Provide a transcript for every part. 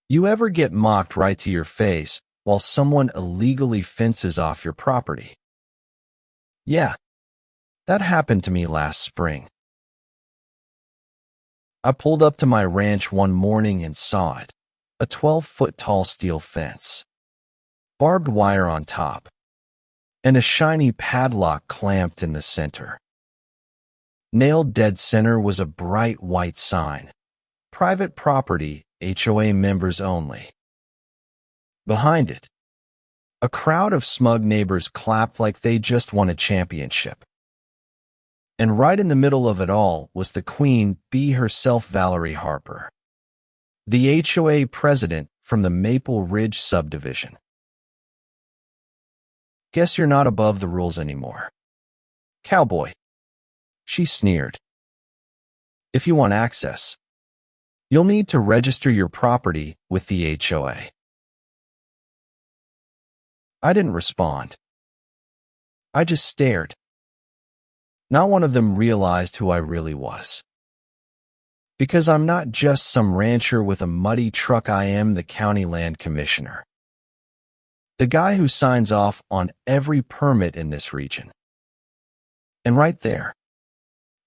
You ever get mocked right to your face while someone illegally fences off your property? Yeah, that happened to me last spring. I pulled up to my ranch one morning and saw it, a 12-foot tall steel fence, barbed wire on top, and a shiny padlock clamped in the center. Nailed dead center was a bright white sign, "Private property, HOA members only." Behind it, a crowd of smug neighbors clapped like they just won a championship. And right in the middle of it all was the queen bee herself, Valerie Harper, the HOA president from the Maple Ridge subdivision. "Guess you're not above the rules anymore, cowboy," she sneered. "If you want access, you'll need to register your property with the HOA." I didn't respond. I just stared. Not one of them realized who I really was. Because I'm not just some rancher with a muddy truck, I am the county land commissioner. The guy who signs off on every permit in this region. And right there,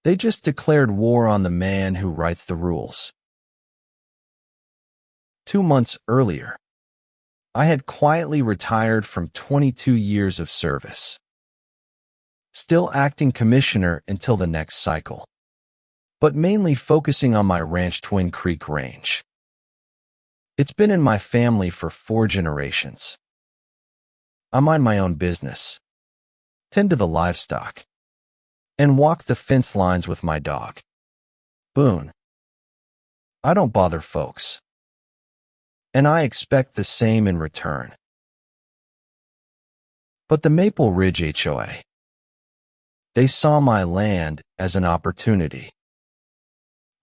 they just declared war on the man who writes the rules. 2 months earlier, I had quietly retired from 22 years of service. Still acting commissioner until the next cycle, but mainly focusing on my ranch, Twin Creek Range. It's been in my family for 4 generations. I mind my own business, tend to the livestock, and walk the fence lines with my dog, Boone. I don't bother folks, and I expect the same in return. But the Maple Ridge HOA, they saw my land as an opportunity.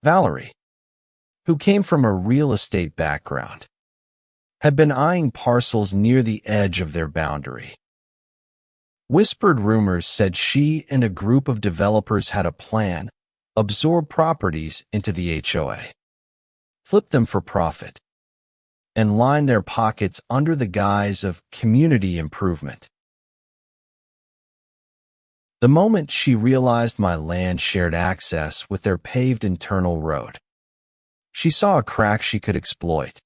Valerie, who came from a real estate background, had been eyeing parcels near the edge of their boundary. Whispered rumors said she and a group of developers had a plan: absorb properties into the HOA, flip them for profit, and line their pockets under the guise of community improvement. The moment she realized my land shared access with their paved internal road, she saw a crack she could exploit.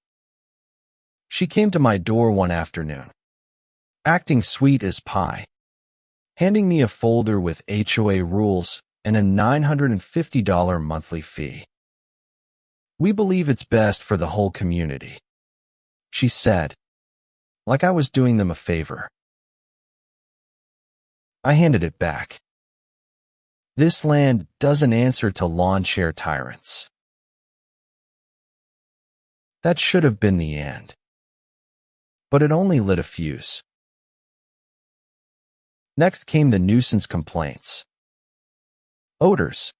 She came to my door one afternoon, acting sweet as pie, handing me a folder with HOA rules and a $950 monthly fee. "We believe it's best for the whole community," she said, like I was doing them a favor. I handed it back. This land doesn't answer to lawn chair tyrants. That should have been the end, but it only lit a fuse. Next came the nuisance complaints. Odors,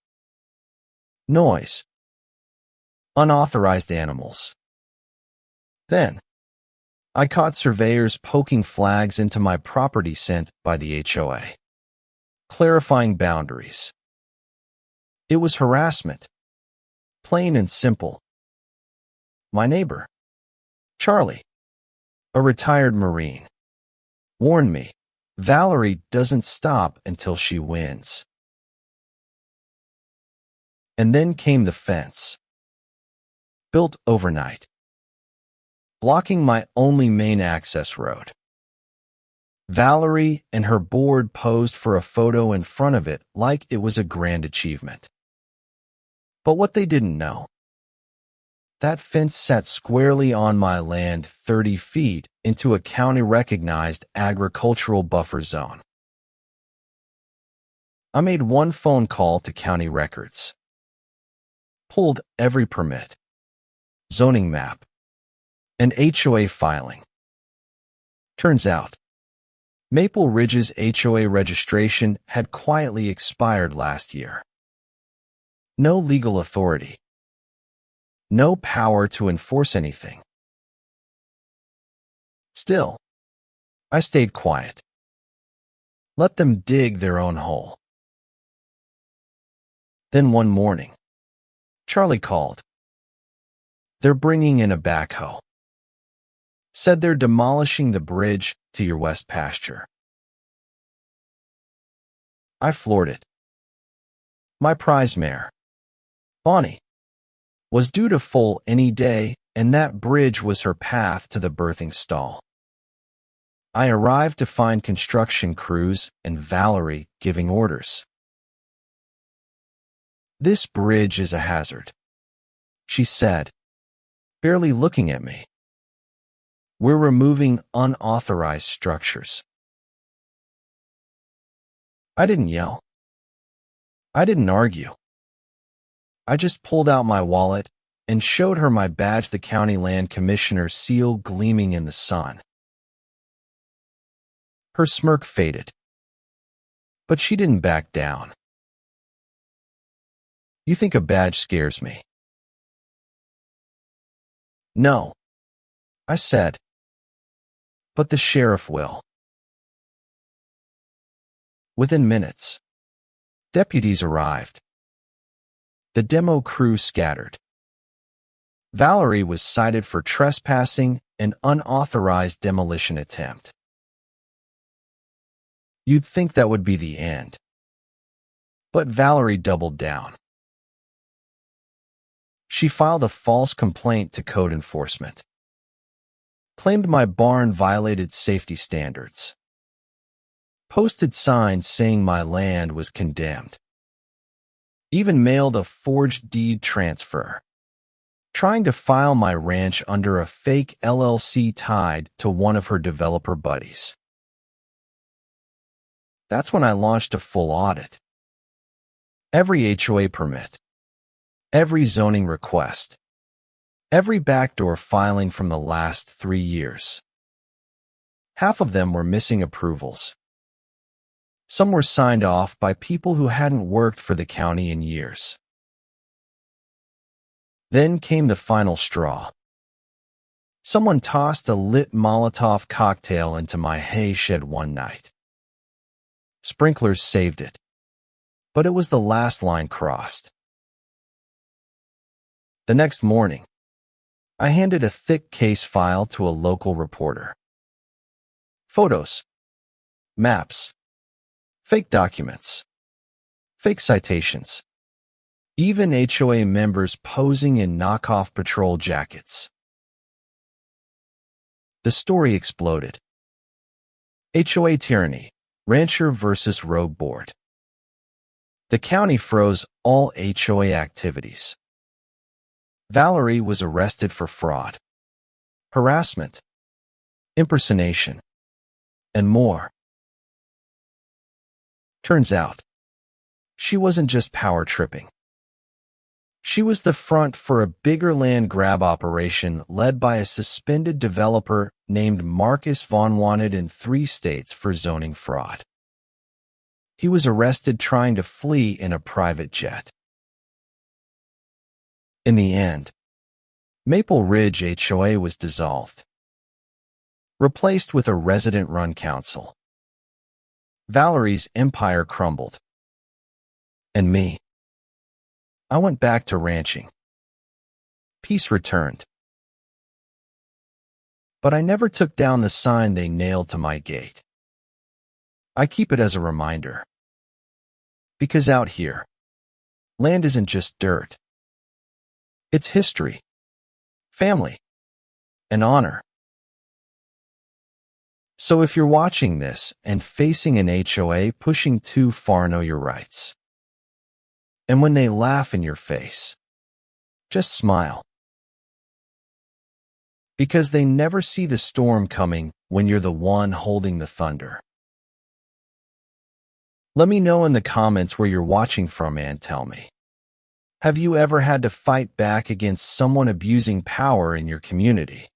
noise, unauthorized animals. Then, I caught surveyors poking flags into my property sent by the HOA, clarifying boundaries. It was harassment, plain and simple. My neighbor, Charlie, a retired Marine, warned me, "Valerie doesn't stop until she wins." And then came the fence, built overnight, blocking my only main access road. Valerie and her board posed for a photo in front of it like it was a grand achievement. But what they didn't know, that fence sat squarely on my land 30 feet into a county-recognized agricultural buffer zone. I made one phone call to county records, pulled every permit, zoning map, and HOA filing. Turns out, Maple Ridge's HOA registration had quietly expired last year. No legal authority, no power to enforce anything. Still, I stayed quiet. Let them dig their own hole. Then one morning, Charlie called. "They're bringing in a backhoe," Said they're demolishing the bridge to your west pasture. I floored it. My prize mare, Bonnie, was due to foal any day, and that bridge was her path to the birthing stall. I arrived to find construction crews and Valerie giving orders. "This bridge is a hazard," she said, barely looking at me. "We're removing unauthorized structures." I didn't yell. I didn't argue. I just pulled out my wallet and showed her my badge, the county land commissioner seal gleaming in the sun. Her smirk faded, but she didn't back down. "You think a badge scares me?" "No," I said, "but the sheriff will." Within minutes, deputies arrived. The demo crew scattered. Valerie was cited for trespassing and unauthorized demolition attempt. You'd think that would be the end. But Valerie doubled down. She filed a false complaint to code enforcement. Claimed my barn violated safety standards. Posted signs saying my land was condemned. Even mailed a forged deed transfer. Trying to file my ranch under a fake LLC tied to one of her developer buddies. That's when I launched a full audit. Every HOA permit, every zoning request, every backdoor filing from the last 3 years. Half of them were missing approvals. Some were signed off by people who hadn't worked for the county in years. Then came the final straw. Someone tossed a lit Molotov cocktail into my hay shed one night. Sprinklers saved it, but it was the last line crossed. The next morning, I handed a thick case file to a local reporter. Photos, maps, fake documents, fake citations, even HOA members posing in knockoff patrol jackets. The story exploded. HOA tyranny, rancher versus rogue board. The county froze all HOA activities. Valerie was arrested for fraud, harassment, impersonation, and more. Turns out, she wasn't just power tripping. She was the front for a bigger land grab operation led by a suspended developer named Marcus Vaughn, wanted in 3 states for zoning fraud. He was arrested trying to flee in a private jet. In the end, Maple Ridge HOA was dissolved, replaced with a resident-run council. Valerie's empire crumbled. And me, I went back to ranching. Peace returned. But I never took down the sign they nailed to my gate. I keep it as a reminder. Because out here, land isn't just dirt. It's history, family, and honor. So if you're watching this and facing an HOA pushing too far, know your rights. And when they laugh in your face, just smile. Because they never see the storm coming when you're the one holding the thunder. Let me know in the comments where you're watching from and tell me. Have you ever had to fight back against someone abusing power in your community?